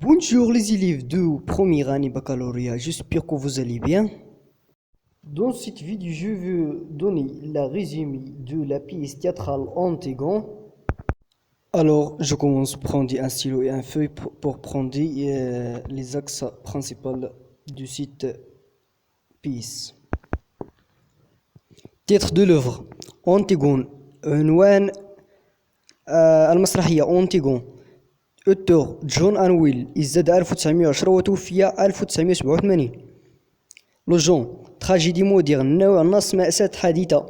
Bonjour les élèves de première année baccalauréat, j'espère que vous allez bien. Dans cette vidéo, je vais donner la résumé de la pièce théâtrale Antigone. Alors, je commence par prendre un stylo et un feuille pour prendre les axes principaux de cette pièce. Titre de l'œuvre Antigone. عنوان المسرحية أنتيغون. auteur جون أنويل، ازداد 1910 وتوفي 1987. لو جون تراجيدي موديرن، نوع نص مأساة حديثة.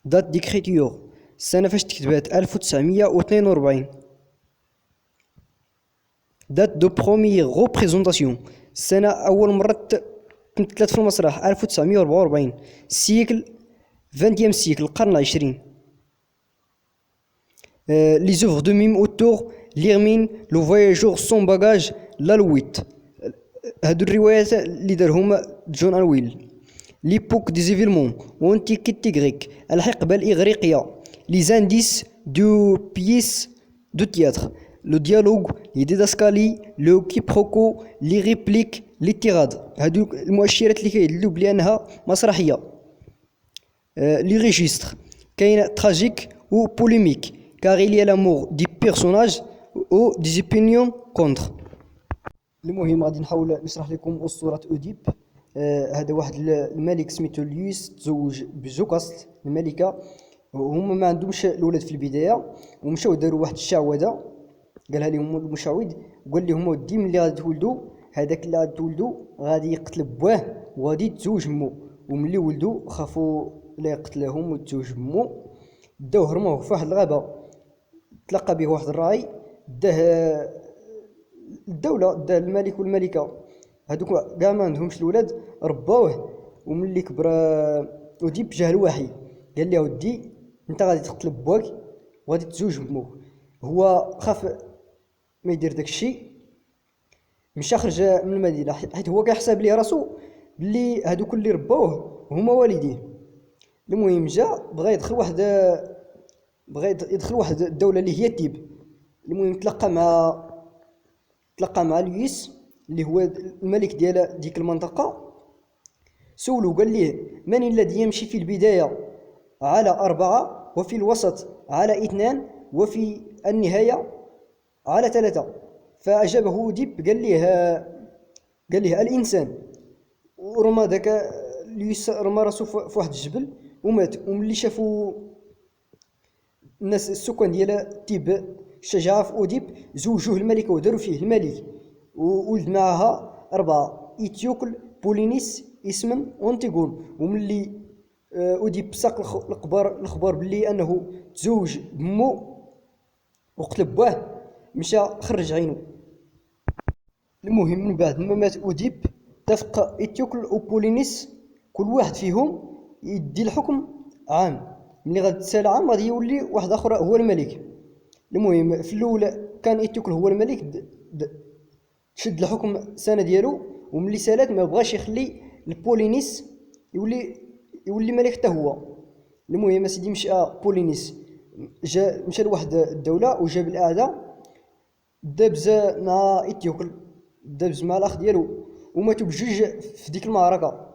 دات ديكريتور السنة فاش تكتبات 1942. دات دو بروميير غوبريزونطاسيون السنة أول مرة تمثلت في المسرح 1944. سيكل 20e سيكل القرن العشرين. Les œuvres de même auteur ليرمين لو فواياجور سون باجاج لالويت. هادو الروايات اللي دارهم جون أنويل. ليبوك دي زيفيلمون وانتيكيتي غريك، الحقبة الإغريقية. لي زانديس دو بييس دو تياتر، لو ديالوج، لي ديداسكالي، لو كيبروكو، لي ريبليك، لي تيراد. هادو المؤشرات اللي كيدلو بلي انها مسرحية. لي ريجيستر كاين تراجيك و بوليميك car il y a l'amour des personnages ou des opinions contre. المهم غادي نحاول نشرح لكم أسطورة أوديب. هذا واحد الملك سميتو ليوس، تزوج بجوكاست الملكة، وهما ما عندهمش الولاد في البداية، ومشاو داروا واحد الشعوذة. قالها لهم المشعوذ، وقال لهم ودي ملي غادي تولدوا، هذاك اللي غادي تولدوا غادي يقتل بواه وغادي تزوج مو. وملي ولدوا خافوا لا يقتلهم وتزوج مو، داوه رموه في واحد الغابة. تلقى به واحد الراعي، داه الدولة، داه الملك والملكة، هادوك كاع ما عندهمش الولاد، رباوه. وملي كبر أوديب جاه الوحي، قال له ودي انت غادي تقتل باك وغادي تزوج بموك. هو خاف ما يدير داك الشيء، مشى خرج من المدينة، حيت هو كيحسب ليه راسو بلي هادوك اللي رباوه هما والديه. المهم جا بغى يدخل واحد الدولة اللي هي تيب. المهم تلقى مع لويس اللي هو الملك ديال ديك المنطقة. سولو قال ليه من الذي يمشي في البداية على 4 وفي الوسط على 2 وفي النهاية على 3؟ فأجابه ديب قال ليه الإنسان. ورمى داك لويس رمى راسو في واحد الجبل ومات. وملي شافوا الناس السكان ديال تيب الشجاعة في أوديب، زوجوه الملكة وداروا فيه الملك، وولد معها 4 إيتيوكل، بولينيس، اسما أنتيغون. وملي أوديب ساق الخبر بلي أنه تزوج بمو وقتل بواه، مشى خرج عينو. المهم من بعد ما مات أوديب، اتفق إيتيوكل وبولينيس كل واحد فيهم يدي الحكم عام. ملي غادي تسال عام غادي يولي واحد اخر هو الملك. المهم في الاولى كان ايتوكل هو الملك، شد الحكم سنه ديالو، وملي سالات ما بغاش يخلي البولينيس يولي ملك حتى هو. المهم اسيدي مشى بولينيس، مشى لواحد الدوله وجاب الاعداء، دابز مع ايتوكل، دابز مع الاخ ديالو، وماتوا بجوج في ديك المعركه.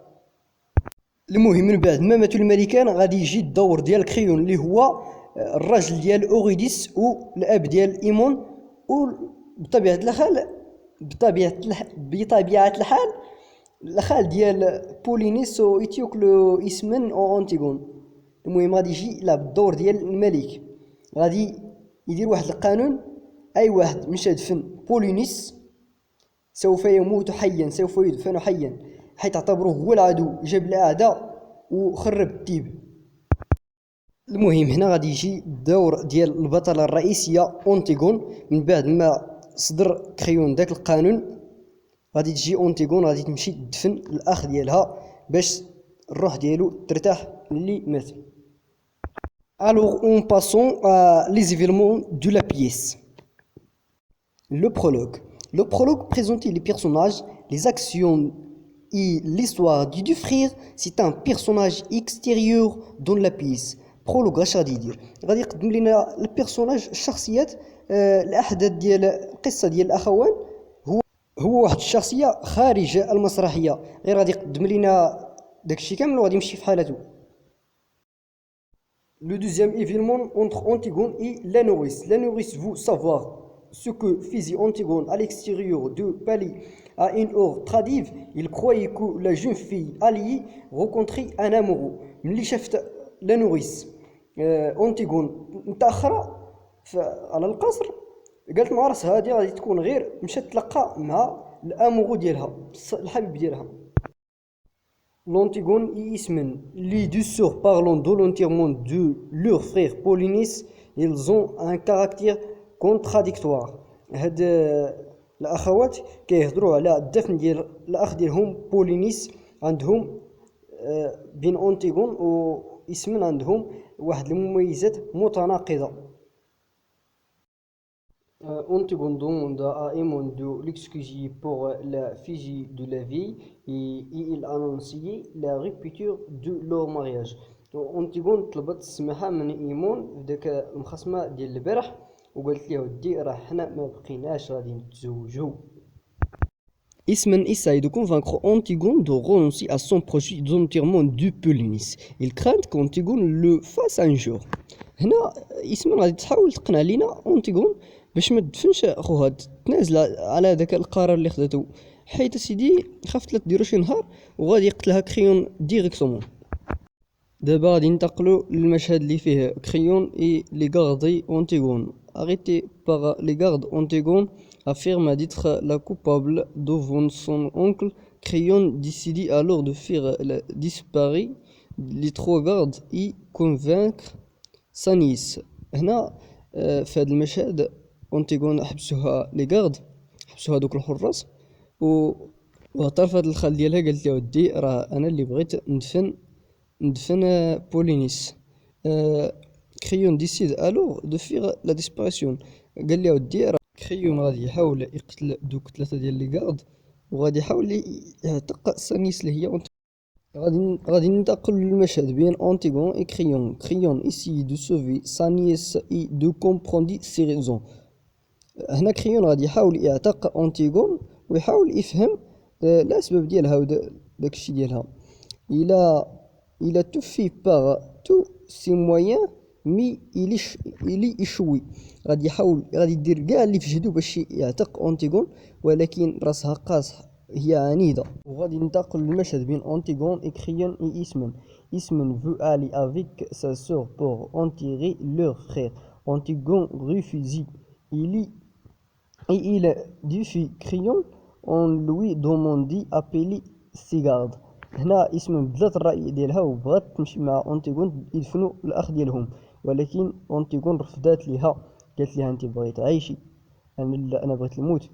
المهم من بعد ما ماتوا الملكان غادي يجي الدور ديال كريون اللي هو الراجل ديال أوريديس والاب ديال إيمون. وبطبيعة الحال الخال ديال بولينيس وإيتيوكلو اسمن أنتيغون. المهم غادي يجي يلعب الدور ديال الملك، غادي يدير واحد القانون، اي واحد مشى دفن بولينيس سوف يموت حيا، سوف يدفن حيا، حيث اعتبروه هو العدو، جاب الاعداء وخرب تيب. المهم هنا غادي يجي الدور ديال البطله الرئيسيه أنتيغون. من بعد ما صدر كريون داك القانون غادي تجي أنتيغون، غادي تمشي تدفن الاخ ديالها باش الروح ديالو ترتاح اللي مات. Alors on passons à les événements de la pièce. Le prologue. Le prologue présentait les personnages, les actions et l'histoire du frère. C'est un personnage extérieur dans la pièce. برولوغ اش غادي يدير؟ غادي يقدم لنا البيرسوناج، الشخصيات الأحداث ديال القصة ديال الأخوان هو واحد الشخصية خارج المسرحية، غير غادي يقدم لنا داكشي كامل وغادي يمشي في حالته. Le deuxième événement entre Antigone et la nourrice. La nourrice veut savoir ce que faisait Antigone à l'extérieur du palais. À une heure tardive, il croyait que la jeune fille alliée rencontrait un amoureux. ملي شافت لا نوريس أنتيغون متأخرة على القصر، قالت مع راسها هادي غادي تكون غير مشات تلقى مع الامورو ديالها، الحبيب ديالها. L'Antigone et Ismène, les deux sœurs parlant de l'enterrement de leur frère Polynice, ils ont un caractère contradictoire. هاد الأخوات كيهضروا على الدفن ديال الأخ ديالهم بولينيس، عندهم بين أنتيغون وإسمن عندهم واحد المميزات متناقضة. Antigone demande à Aémon de l'excuser pour la fusille de la vie et il annonçait la rupture de leur mariage. Antigone طلبت السماحة من إيمون في داك المخاصمة ديال البارح، وقالت ليه ودي راه حنا ما بقيناش غادي نتزوجو. Ismène essaye de convaincre Antigone de renoncer à son projet d'enterrement de Polynice. Il craint qu'Antigone le fasse un jour. هنا إسمن غادي تحاول تقنع لينا أنتيغون باش ما تدفنش خوها، تنازل على داك القرار اللي خداتو، حيت سيدي خافت لا ديرو شي نهار وغادي يقتلها كريون ديريكتومون. دابا غادي ننتقلوا للمشهد اللي فيه كريون اي لي غاردي أنتيغون. Arrêté par les gardes, Antigone affirme d'être la coupable devant son oncle. Créon décide alors de faire disparaître les trois gardes et convaincre sa nièce. هنا في هذا المشهد أنتيغون حبسوها لي غارد، حبسوها دوك الحراس، واعترفت للخال ديالها، قالت له ودي راه انا اللي بغيت ندفن بولينيس. كريون ديسيد الوغ دو فيغ لا ديسباريسيون، قال لي ودي راه كريون غادي يحاول يقتل دوك ثلاثه ديال لي غارد وغادي يحاول يعتق سانيس اللي هي غادي ننتقل للمشهد بين أنتيغون et Créon. Créon essaye de sauver sa nièce et de comprendre ses raisons. هنا كريون غادي يحاول يعتق أنتيغون ويحاول يفهم الأسباب ديالها وداكشي ديالها. Il a tout fait par tous ses moyens mais il échoue. غادي يدير كاع اللي في جهدو باش يعتق أنتيغون، ولكن راسها قاصحة، هي عنيدة. وغادي ننتقل للمشهد بين أنتيغون et Créon et Ismène. Ismène veut aller avec sa sœur pour enterrer leur frère. Antigone refuse. Il défie Créon en lui demandant appeler ses gardes. هنا إسمن بدلات الرأي ديالها وبغات تمشي مع أنتيغون يدفنوا الأخ ديالهم، ولكن أنتيغون رفضات ليها، قالت ليها أنت بغيت تعيشي، أنا بغيت نموت.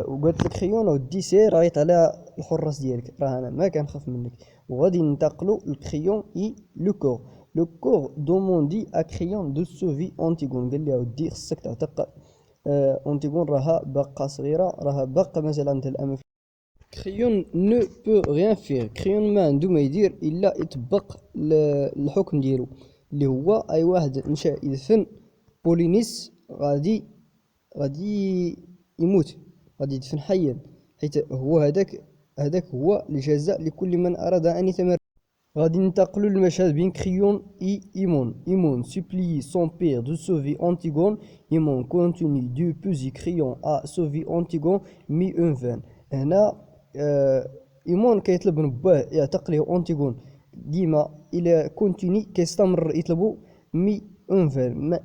وقالت لك خيون ودي سير عيط على الحراس ديالك، راه انا ما كنخاف منك. وغادي ننتقلوا لكريون اي لو كور دوموندي ا كريون دو سوفي أنتيغون، قال لها ودي خصك تعتق أنتيغون، راها باقا صغيره، راها باقا مازال عندها الامل. كريون نو بو ريان فير، كريون ما عنده ما يدير الا يطبق الحكم ديالو اللي هو اي واحد مشى يدفن بولينيس غادي يموت، غادي يدفن حيا، حيت هو هذاك هو الجزاء لكل من أراد أن يتمرد. غادي ننتقلوا للمشهد بين كريون et Aémon. Aémon supplie son père de sauver Antigone. Aémon continue de pousser Créon à sauver Antigone mais en vain. هنا إيمون كيطلب من باه يعتق ليه أنتيغون، ديما إلا كونتيني كيستمر يطلبو مي اون فان،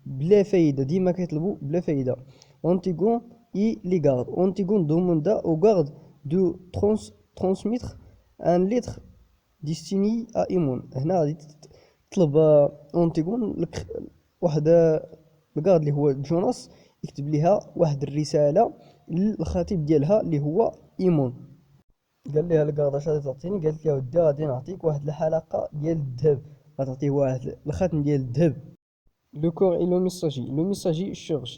بلا فايدة، ديما كيطلبو بلا فايدة. أنتيغون et les gardes. Antigone demanda aux gardes de transmettre un lettre destiné à Aémon. هنا غادي تطلب أنتيغون واحد الغارد اللي هو جوناس يكتب ليها واحد الرسالة للخطيب ديالها اللي هو إيمون. قال لها الغارد اش غادي تعطيني؟ قالت له ودي غادي نعطيك واحد الحلقة ديال الذهب، غتعطيه واحد الخاتم ديال الذهب. Le corps et le messager. Le messager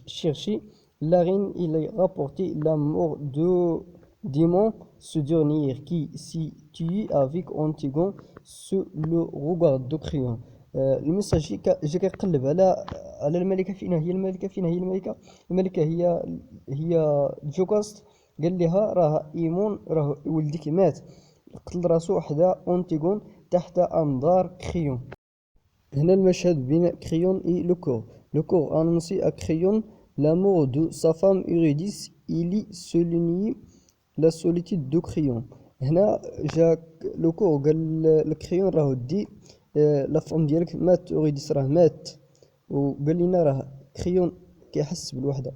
cherchait la reine, il a rapporté la mort de Démon. Ce dernier qui s'est tué avec Antigone sous le regard de Créon. الميساج جا كيقلب على الملكة. فين هي الملكة؟ فين هي الملكة؟ الملكة هي جوكاست. قال لها راه ايمون راه ولدك مات، قتل راسو حدا اونتيغون تحت انظار كريون. هنا المشهد بين كريون et le cour annonçait à Crayon la mort de sa femme Eurydice. Il y soulignait la solitude de Crayon. هنا جا لو كور قال لكريون راه دي لا فام ديالك مات، اوريديس راه مات، وقال لنا راه كريون كيحس بالوحده.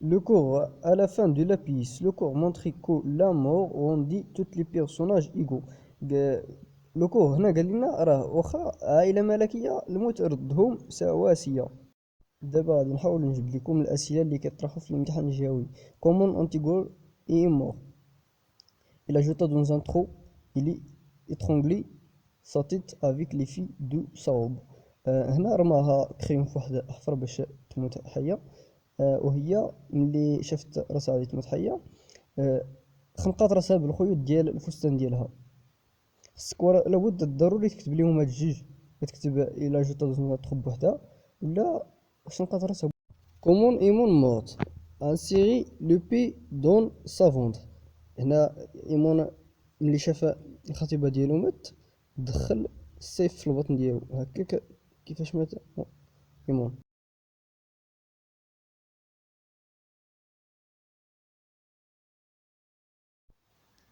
Le cours à la fin de la pièce, le cours montrait que la mort rendit tous les personnages égaux. لو كور هنا قال لنا راه واخا عائله ملكيه الموت ردهم سواسيه. دابا غادي نحاول نجيب لكم الاسئله اللي كيطرحوا في الامتحان الجهوي. كومون انتيغول اي مور؟ Il a jeté dans un trou, il est étranglé sa tête avec les fils de sa robe. هنا رماها كريون في واحد الحفرة باش تموت حية. وهي ملي شافت راسها غادي تموت حية خنقات راسها بالخيوط ديال الفستان ديالها. خصك لابد ضروري تكتب ليهم هاد الجوج، كتكتب إلا جوتا دوز تخو بوحدها ولا خنقات راسها. كومون ايمون مورت انسيري لو بي دون سافوند. هنا ايمون ملي شاف الخطيبه ديالو مات دخل السيف في البطن ديالو. هكاك كيفاش مات ايمون.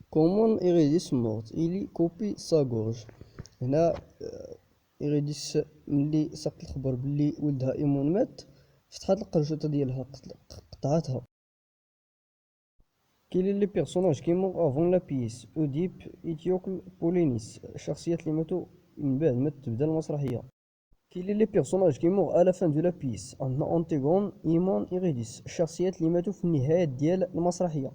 كومون ايريديس مورت الي كوبي سا غورج. هنا ايريديس ملي ساقت الخبر بلي ولدها ايمون مات فتحات القرجوطه ديالها قطعتها. Quels sont les personnages qui meurent avant la pièce؟ أوديب، إيتيوكل، بولينيس. الشخصيات اللي ماتوا من بعد ما تبدا المسرحية. Quels sont les personnages qui meurent à la fin de la pièce؟ عندنا أنتيغون، إيمون، إيريديس. الشخصيات اللي ماتوا في النهاية ديال المسرحية.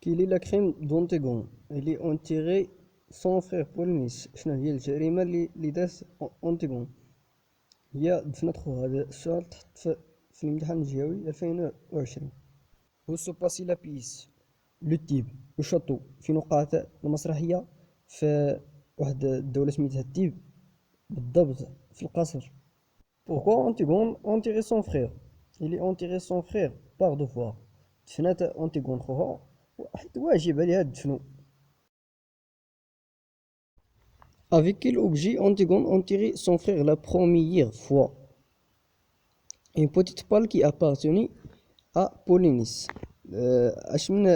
Quelle est la crime d'Antigone؟ Il est enterré son frère بولينيس. شنو هي الجريمة اللي دارت أنتيغون؟ هي دفنت خوها. هذا السؤال تحط في الامتحان الجهوي 2020. Où se passe la pièce؟ لو تيب لو شاطو فين وقعت المسرحية؟ في واحد الدولة سميتها التيب، بالضبط في القصر. Pourquoi Antigone enterré son frère؟ Il est enterré son frère par devoir. دفنات أنتيغون خوها حيت واجب عليها دفنو. Avec quel objet Antigone enterré son frère la première fois؟ Une petite balle qui appartenait à Polynice. اش من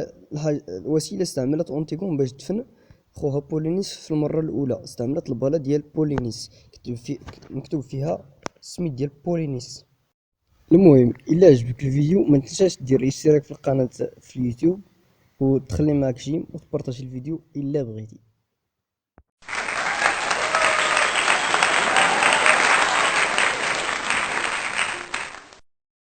الوسيله استعملت أنتيغون باش تدفن خوها بولينيس؟ في المره الاولى استعملت الباله ديال بولينيس مكتوب فيها السميت ديال بولينيس. المهم الا عجبك الفيديو ما تنساش دير الاشتراك في القناه في اليوتيوب وتخلي معك جيم وتبارطاجي الفيديو الا بغيتي.